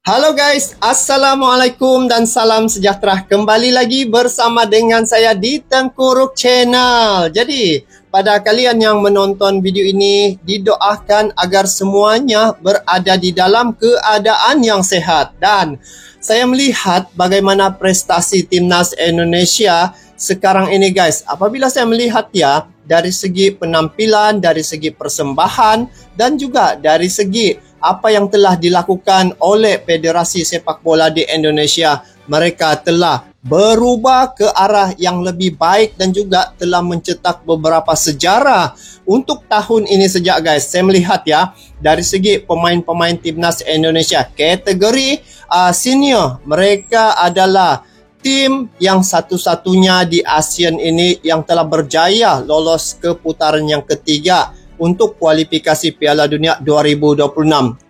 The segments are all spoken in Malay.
Halo guys, Assalamualaikum dan salam sejahtera. Kembali lagi bersama dengan saya di Tengku Ruk Channel. Jadi, pada kalian yang menonton video ini, didoakan agar semuanya berada di dalam keadaan yang sehat. Dan saya melihat bagaimana prestasi Timnas Indonesia sekarang ini guys. Apabila saya melihat ya, dari segi penampilan, dari segi persembahan, dan juga dari segi apa yang telah dilakukan oleh Federasi Sepak Bola di Indonesia. Mereka telah berubah ke arah yang lebih baik dan juga telah mencetak beberapa sejarah untuk tahun ini sejak guys. Saya melihat ya, dari segi pemain-pemain Timnas Indonesia kategori senior, mereka adalah tim yang satu-satunya di ASEAN ini yang telah berjaya lolos ke putaran yang ketiga untuk kualifikasi Piala Dunia 2026.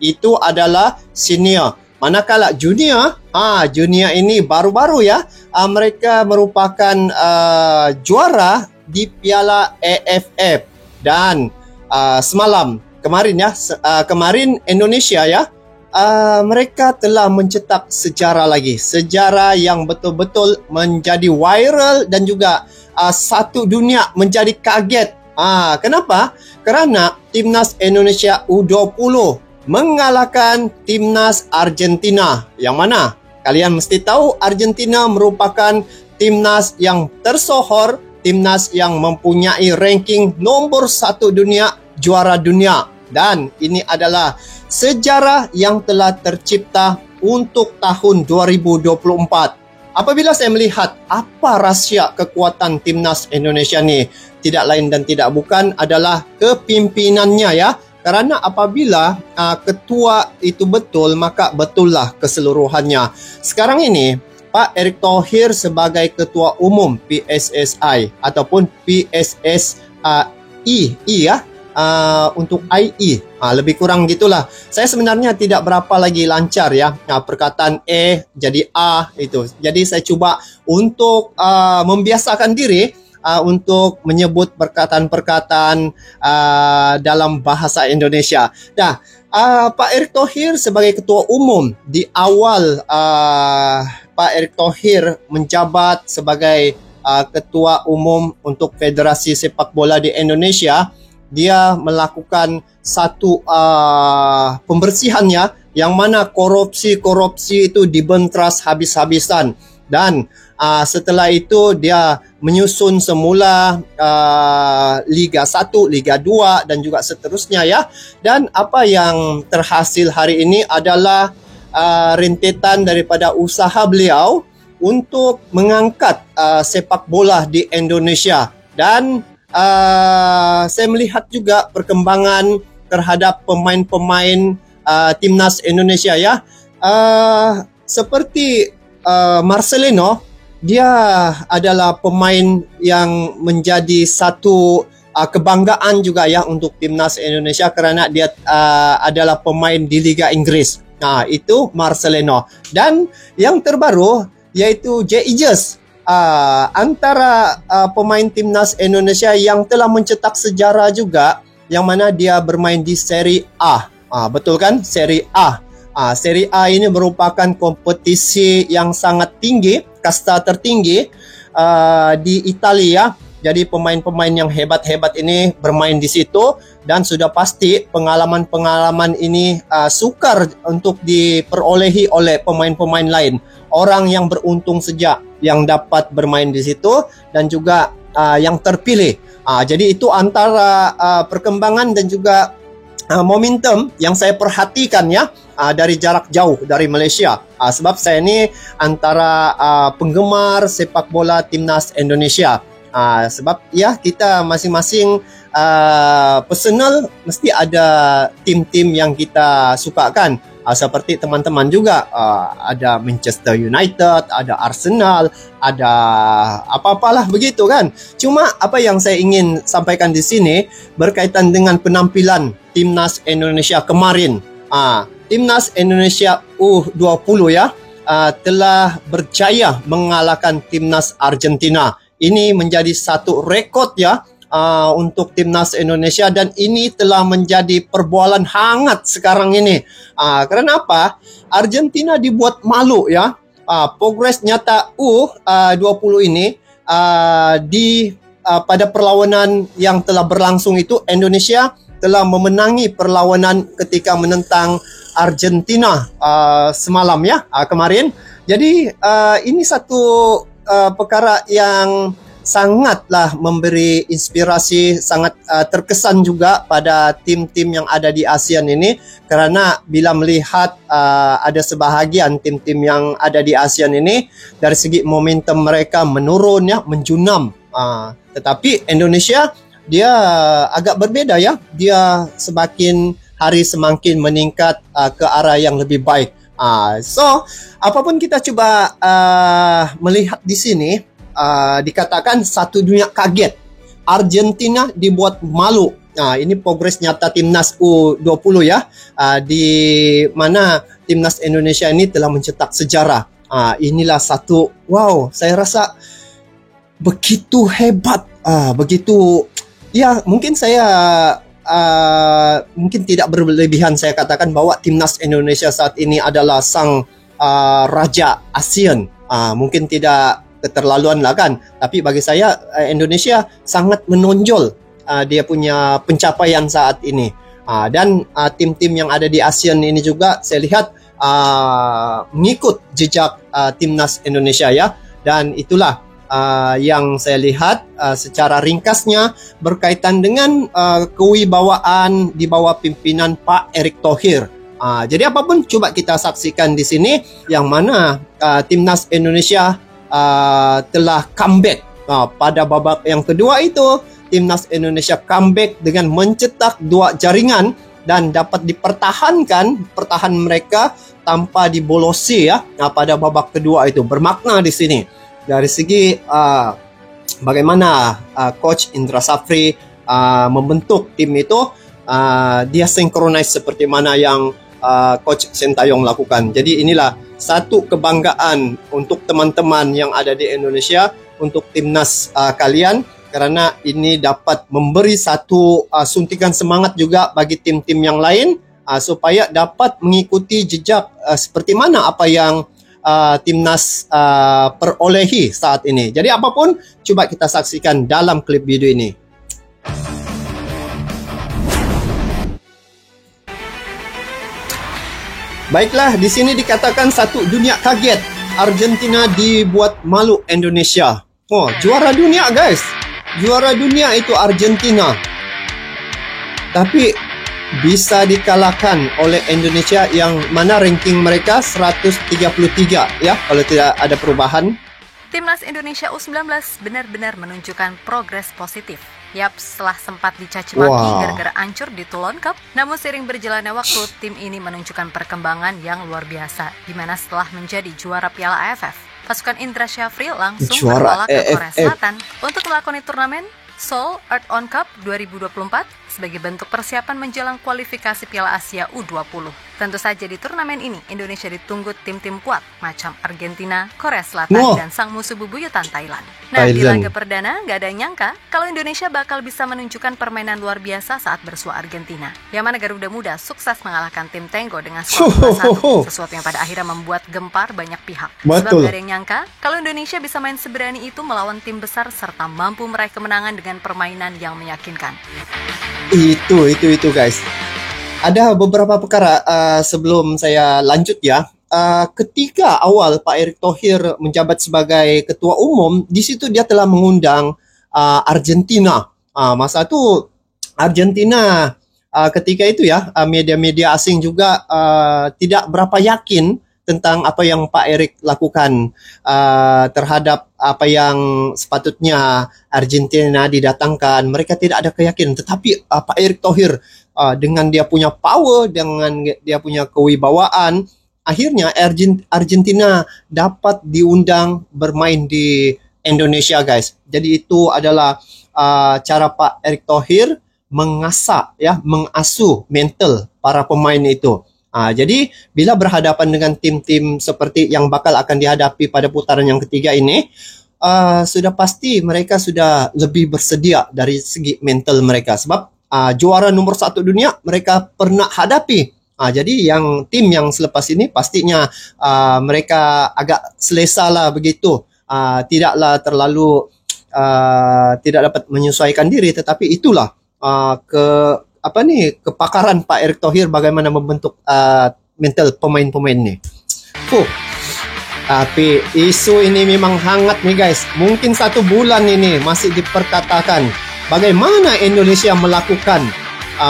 Itu adalah senior. Manakala junior, junior ini baru-baru ya. Mereka merupakan juara di Piala AFF. Dan kemarin Indonesia ya, mereka telah mencetak sejarah lagi. Sejarah yang betul-betul menjadi viral dan juga satu dunia menjadi kaget. Kenapa? Karena Timnas Indonesia U20 mengalahkan Timnas Argentina. Yang mana? Kalian mesti tahu Argentina merupakan Timnas yang tersohor, Timnas yang mempunyai ranking nomor 1 dunia, juara dunia. Dan ini adalah sejarah yang telah tercipta untuk tahun 2024. Apabila saya melihat apa rahsia kekuatan Timnas Indonesia ni, tidak lain dan tidak bukan adalah kepimpinannya ya. Karena apabila ketua itu betul, maka betullah keseluruhannya. Sekarang ini Pak Erick Thohir sebagai ketua umum PSSI ataupun PSSI ya, untuk IE, lebih kurang gitulah. Saya sebenarnya tidak berapa lagi lancar ya, perkataan jadi A itu. Jadi saya cuba untuk membiasakan diri untuk menyebut perkataan-perkataan dalam bahasa Indonesia. Nah, Pak Erick Thohir sebagai ketua umum, di awal Pak Erick Thohir menjabat sebagai ketua umum untuk Federasi Sepak Bola di Indonesia, dia melakukan satu pembersihannya yang mana korupsi itu dibentras habis-habisan. Dan setelah itu dia menyusun semula Liga 1, Liga 2 dan juga seterusnya ya. Dan apa yang terhasil hari ini adalah rentetan daripada usaha beliau untuk mengangkat sepak bola di Indonesia. Dan saya melihat juga perkembangan terhadap pemain-pemain Timnas Indonesia ya. Seperti Marcelino, dia adalah pemain yang menjadi satu kebanggaan juga ya untuk Timnas Indonesia karena dia adalah pemain di Liga Inggris. Itu Marcelino. Dan yang terbaru yaitu Jay Eges. Antara pemain Timnas Indonesia yang telah mencetak sejarah juga, yang mana dia bermain di Serie A. Betul kan? Serie A. Serie A ini merupakan kompetisi yang sangat tinggi, kasta tertinggi di Italia. Jadi pemain-pemain yang hebat-hebat ini bermain di situ dan sudah pasti pengalaman-pengalaman ini sukar untuk diperolehi oleh pemain-pemain lain. Orang yang beruntung saja yang dapat bermain di situ dan juga yang terpilih. Jadi itu antara perkembangan dan juga momentum yang saya perhatikan ya, dari jarak jauh dari Malaysia. Sebab saya ini antara penggemar sepak bola Timnas Indonesia. Sebab ya kita masing-masing personal mesti ada tim-tim yang kita sukakan. Seperti teman-teman juga ada Manchester United, ada Arsenal, ada apa-apalah begitu kan. Cuma apa yang saya ingin sampaikan di sini berkaitan dengan penampilan Timnas Indonesia kemarin. Timnas Indonesia U20 ya, telah berjaya mengalahkan Timnas Argentina. Ini menjadi satu rekod ya untuk Timnas Indonesia, dan ini telah menjadi perbualan hangat sekarang ini. Karena apa? Argentina dibuat malu ya. Progres nyata U20 ini pada perlawanan yang telah berlangsung itu, Indonesia telah memenangi perlawanan ketika menentang Argentina semalam ya, kemarin. Jadi ini satu perkara yang sangatlah memberi inspirasi, sangat terkesan juga pada tim-tim yang ada di ASEAN ini, karena bila melihat ada sebahagian tim-tim yang ada di ASEAN ini dari segi momentum mereka menurun ya, menjunam. Tetapi Indonesia dia agak berbeda ya, dia semakin hari semakin meningkat ke arah yang lebih baik. So apapun kita coba melihat di sini, dikatakan satu dunia kaget, Argentina dibuat malu. Ini progres nyata timnas U20 ya, di mana timnas Indonesia ini telah mencetak sejarah. Inilah satu, wow, saya rasa begitu hebat, begitu ya. Mungkin saya mungkin tidak berlebihan saya katakan bahwa timnas Indonesia saat ini adalah sang raja ASEAN. Mungkin tidak keterlaluan lah kan, tapi bagi saya Indonesia sangat menonjol dia punya pencapaian saat ini. Dan tim-tim yang ada di ASEAN ini juga saya lihat mengikut jejak timnas Indonesia ya. Dan itulah yang saya lihat secara ringkasnya berkaitan dengan kewibawaan di bawah pimpinan Pak Erick Thohir. Jadi apapun coba kita saksikan di sini, yang mana timnas Indonesia telah comeback. Pada babak yang kedua itu, timnas Indonesia comeback dengan mencetak 2 jaringan dan dapat dipertahankan pertahanan mereka tanpa dibolosi ya. Pada babak kedua itu bermakna di sini dari segi bagaimana coach Indra Safri membentuk tim itu, dia synchronize seperti mana yang coach Sintayong lakukan. Jadi inilah satu kebanggaan untuk teman-teman yang ada di Indonesia, untuk timnas kalian, karena ini dapat memberi satu suntikan semangat juga bagi tim-tim yang lain supaya dapat mengikuti jejak seperti mana apa yang timnas perolehi saat ini. Jadi apapun coba kita saksikan dalam klip video ini. Baiklah, di sini dikatakan satu dunia kaget, Argentina dibuat malu Indonesia. Juara dunia guys, juara dunia itu Argentina. Tapi bisa dikalahkan oleh Indonesia yang mana ranking mereka 133 ya, kalau tidak ada perubahan. Timnas Indonesia U19 benar-benar menunjukkan progres positif. Yap, setelah sempat dicaci maki gara-gara ancur di Toulon Cup, namun seiring berjalannya waktu, tim ini menunjukkan perkembangan yang luar biasa, di mana setelah menjadi juara Piala AFF, pasukan Indra Syafri langsung bertolak ke Korea Selatan untuk melakoni turnamen Seoul Earthon Cup 2024 sebagai bentuk persiapan menjelang kualifikasi Piala Asia U20. Tentu saja di turnamen ini Indonesia ditunggu tim-tim kuat macam Argentina, Korea Selatan, dan sang musuh bebuyutan Thailand. Nah, di laga perdana nggak ada yang nyangka kalau Indonesia bakal bisa menunjukkan permainan luar biasa saat bersua Argentina, yang mana Garuda Muda sukses mengalahkan tim Tenggo dengan skor 2-1, sesuatu yang pada akhirnya membuat gempar banyak pihak. Sebab nggak ada yang nyangka kalau Indonesia bisa main seberani itu melawan tim besar serta mampu meraih kemenangan dengan permainan yang meyakinkan. Itu guys. Ada beberapa perkara sebelum saya lanjut ya. Ketika awal Pak Erick Thohir menjabat sebagai ketua umum, di situ dia telah mengundang Argentina. Masa itu Argentina ketika itu ya, media-media asing juga tidak berapa yakin tentang apa yang Pak Erick lakukan terhadap apa yang sepatutnya Argentina didatangkan. Mereka tidak ada keyakinan. Tetapi Pak Erick Thohir dengan dia punya power, dengan dia punya kewibawaan, akhirnya Argentina dapat diundang bermain di Indonesia guys. Jadi itu adalah cara Pak Erick Thohir mengasah ya, mengasuh mental para pemain itu. Jadi bila berhadapan dengan tim-tim seperti yang bakal akan dihadapi pada putaran yang ketiga ini, sudah pasti mereka sudah lebih bersedia dari segi mental mereka. Sebab juara nomor 1 dunia mereka pernah hadapi Jadi yang tim yang selepas ini pastinya mereka agak selesa lah begitu. Tidaklah terlalu tidak dapat menyesuaikan diri, tetapi itulah kepakaran Pak Erick Thohir bagaimana membentuk mental pemain-pemain ni. Tapi isu ini memang hangat nih guys. Mungkin 1 bulan ini masih diperkatakan bagaimana Indonesia melakukan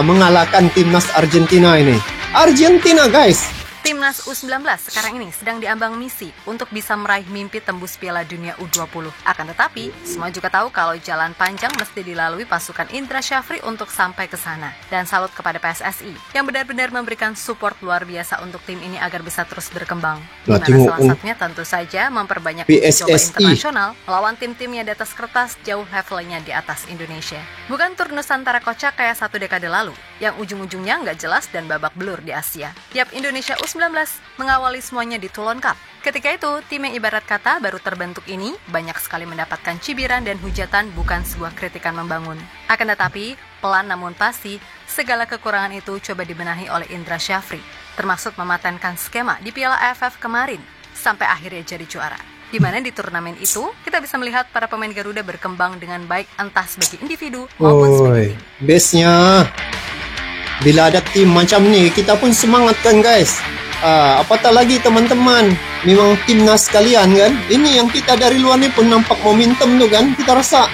mengalahkan timnas Argentina ini. Argentina guys. Timnas U19 sekarang ini sedang diambang misi untuk bisa meraih mimpi tembus Piala Dunia U20. Akan tetapi, semua juga tahu kalau jalan panjang mesti dilalui pasukan Indra Syafri untuk sampai ke sana. Dan salut kepada PSSI yang benar-benar memberikan support luar biasa untuk tim ini agar bisa terus berkembang. Dimana salah satunya tentu saja memperbanyak uji coba internasional melawan tim-tim yang di atas kertas jauh levelnya di atas Indonesia. Bukan tur Nusantara kocak kayak 1 dekade lalu, yang ujung-ujungnya nggak jelas dan babak belur di Asia. Yap, Indonesia U19 mengawali semuanya di Toulon Cup. Ketika itu, tim yang ibarat kata baru terbentuk ini banyak sekali mendapatkan cibiran dan hujatan, bukan sebuah kritikan membangun. Akan tetapi, pelan namun pasti, segala kekurangan itu coba dibenahi oleh Indra Syafri, termasuk mematenkan skema di Piala AFF kemarin, sampai akhirnya jadi juara. Di mana di turnamen itu, kita bisa melihat para pemain Garuda berkembang dengan baik entah sebagai individu maupun sebagai tim. Best-nya, bila ada tim macam ni, kita pun semangat kan guys. Apatah lagi teman-teman, memang timnas kalian kan. Ini yang kita dari luar ni pun nampak momentum tu kan. Kita rasa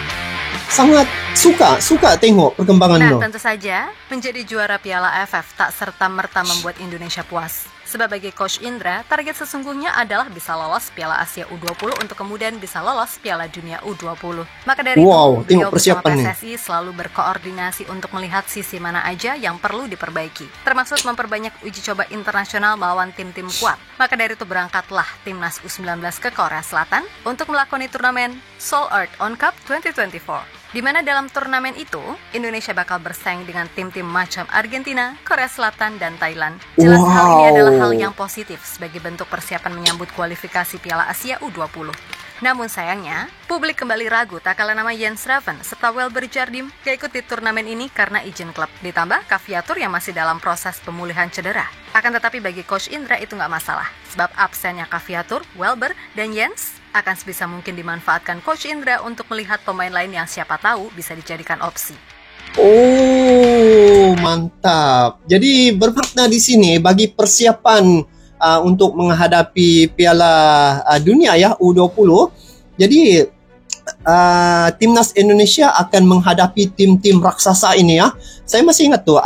sangat suka tengok perkembangan tu. Tentu saja menjadi juara Piala AFF tak serta-merta membuat Indonesia puas. Sebab bagi Coach Indra, target sesungguhnya adalah bisa lolos Piala Asia U20 untuk kemudian bisa lolos Piala Dunia U20. Maka dari itu, beliau bersama PSSI selalu berkoordinasi untuk melihat sisi mana aja yang perlu diperbaiki, termasuk memperbanyak uji coba internasional melawan tim-tim kuat. Maka dari itu berangkatlah Timnas U19 ke Korea Selatan untuk melakoni turnamen Seoul Earth On Cup 2024. Di mana dalam turnamen itu, Indonesia bakal bersaing dengan tim-tim macam Argentina, Korea Selatan, dan Thailand. Jelas hal ini adalah hal yang positif sebagai bentuk persiapan menyambut kualifikasi Piala Asia U20. Namun sayangnya, publik kembali ragu tak kala nama Jens Raven serta Welber Jardim gak ikut di turnamen ini karena izin klub. Ditambah Caviatur yang masih dalam proses pemulihan cedera. Akan tetapi bagi Coach Indra itu gak masalah, sebab absennya Caviatur, Welber, dan Jens akan sebisa mungkin dimanfaatkan Coach Indra untuk melihat pemain lain yang siapa tahu bisa dijadikan opsi. Oh, mantap. Jadi bermakna di sini bagi persiapan untuk menghadapi Piala Dunia ya U20. Jadi timnas Indonesia akan menghadapi tim-tim raksasa ini ya. Saya masih ingat tuh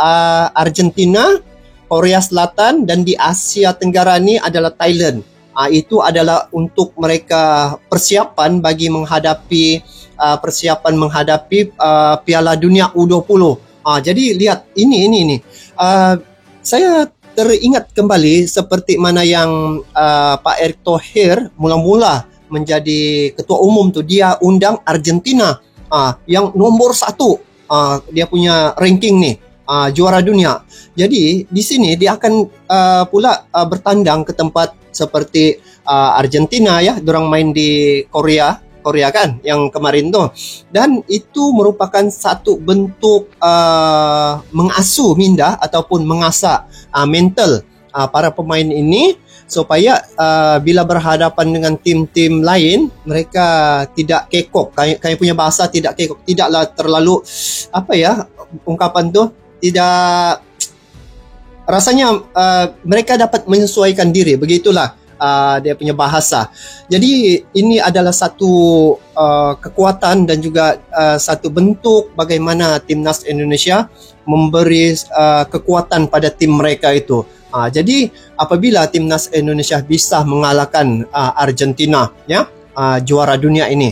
Argentina, Korea Selatan, dan di Asia Tenggara ini adalah Thailand. Itu adalah untuk mereka persiapan bagi menghadapi Piala Dunia U20. Jadi lihat ini. Saya teringat kembali seperti mana yang Pak Erick Thohir mula-mula menjadi ketua umum tuh, dia undang Argentina yang nomor 1 dia punya ranking nih, juara dunia. Jadi di sini dia akan pula bertandang ke tempat seperti Argentina ya, dorang main di Korea kan yang kemarin tuh, dan itu merupakan satu bentuk mengasuh minda ataupun mengasah mental para pemain ini supaya bila berhadapan dengan tim-tim lain mereka tidak kekok, kayak punya bahasa tidak kekok, tidaklah terlalu ungkapan tuh tidak rasanya mereka dapat menyesuaikan diri, begitulah dia punya bahasa. Jadi ini adalah satu kekuatan dan juga satu bentuk bagaimana timnas Indonesia memberi kekuatan pada tim mereka itu. Jadi apabila timnas Indonesia bisa mengalahkan Argentina ya, juara dunia ini,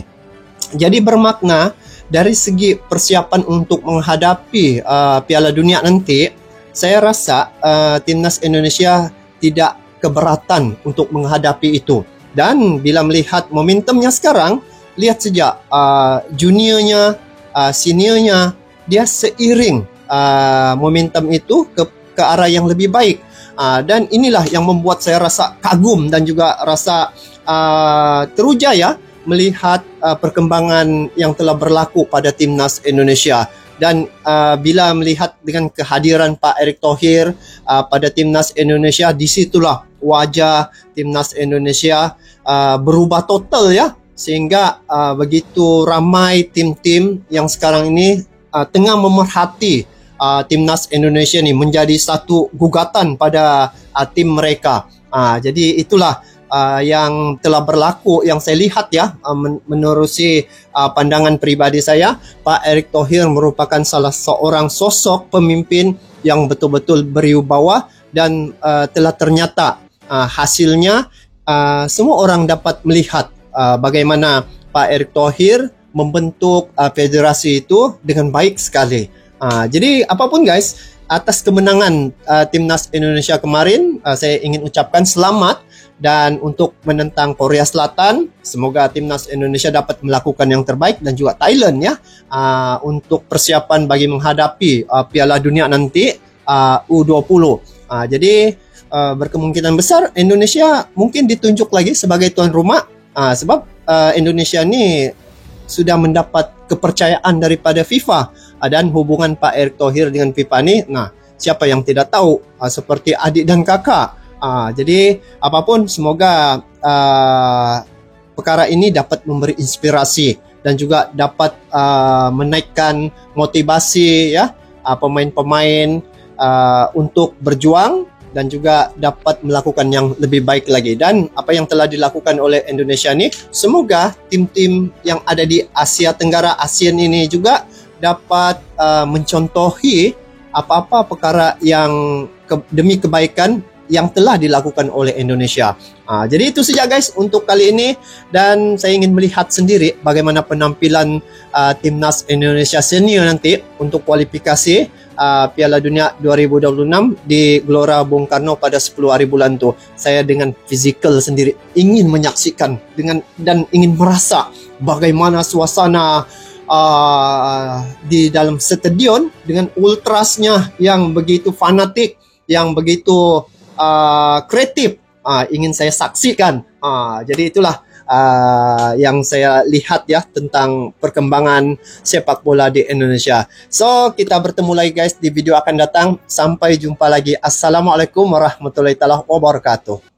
jadi bermakna dari segi persiapan untuk menghadapi Piala Dunia nanti. Saya rasa timnas Indonesia tidak keberatan untuk menghadapi itu. Dan bila melihat momentumnya sekarang, lihat saja juniornya, seniornya, dia seiring momentum itu ke arah yang lebih baik. Dan inilah yang membuat saya rasa kagum dan juga rasa teruja ya melihat perkembangan yang telah berlaku pada timnas Indonesia. Dan bila melihat dengan kehadiran Pak Erick Thohir pada Timnas Indonesia, disitulah wajah Timnas Indonesia berubah total ya, sehingga begitu ramai tim-tim yang sekarang ini tengah memerhati Timnas Indonesia ni menjadi satu gugatan pada tim mereka. Jadi itulah yang telah berlaku, yang saya lihat ya, menerusi pandangan pribadi saya. Pak Erick Thohir merupakan salah seorang sosok pemimpin yang betul-betul berwibawa dan telah ternyata hasilnya semua orang dapat melihat bagaimana Pak Erick Thohir membentuk federasi itu dengan baik sekali. Jadi apapun guys, atas kemenangan Timnas Indonesia kemarin, saya ingin ucapkan selamat. Dan untuk menentang Korea Selatan, semoga Timnas Indonesia dapat melakukan yang terbaik, dan juga Thailand ya, untuk persiapan bagi menghadapi Piala Dunia nanti U20. Jadi berkemungkinan besar Indonesia mungkin ditunjuk lagi sebagai tuan rumah, sebab Indonesia ni sudah mendapat kepercayaan daripada FIFA, dan hubungan Pak Erick Thohir dengan FIFA ni, siapa yang tidak tahu, seperti adik dan kakak. Jadi apapun, semoga perkara ini dapat memberi inspirasi dan juga dapat menaikkan motivasi ya pemain-pemain untuk berjuang, dan juga dapat melakukan yang lebih baik lagi. Dan apa yang telah dilakukan oleh Indonesia ni, semoga tim-tim yang ada di Asia Tenggara, ASEAN ini juga dapat mencontohi apa-apa perkara yang demi kebaikan yang telah dilakukan oleh Indonesia. Jadi itu saja guys untuk kali ini, dan saya ingin melihat sendiri bagaimana penampilan Timnas Indonesia Senior nanti untuk kualifikasi Piala Dunia 2026 di Gelora Bung Karno pada 10 hari bulan tu. Saya dengan fizikal sendiri ingin menyaksikan dan ingin merasa bagaimana suasana di dalam stadion dengan ultrasnya yang begitu fanatik, yang begitu kreatif, ingin saya saksikan. Jadi itulah yang saya lihat ya tentang perkembangan sepak bola di Indonesia. So kita bertemu lagi guys di video akan datang. Sampai jumpa lagi. Assalamualaikum warahmatullahi wabarakatuh.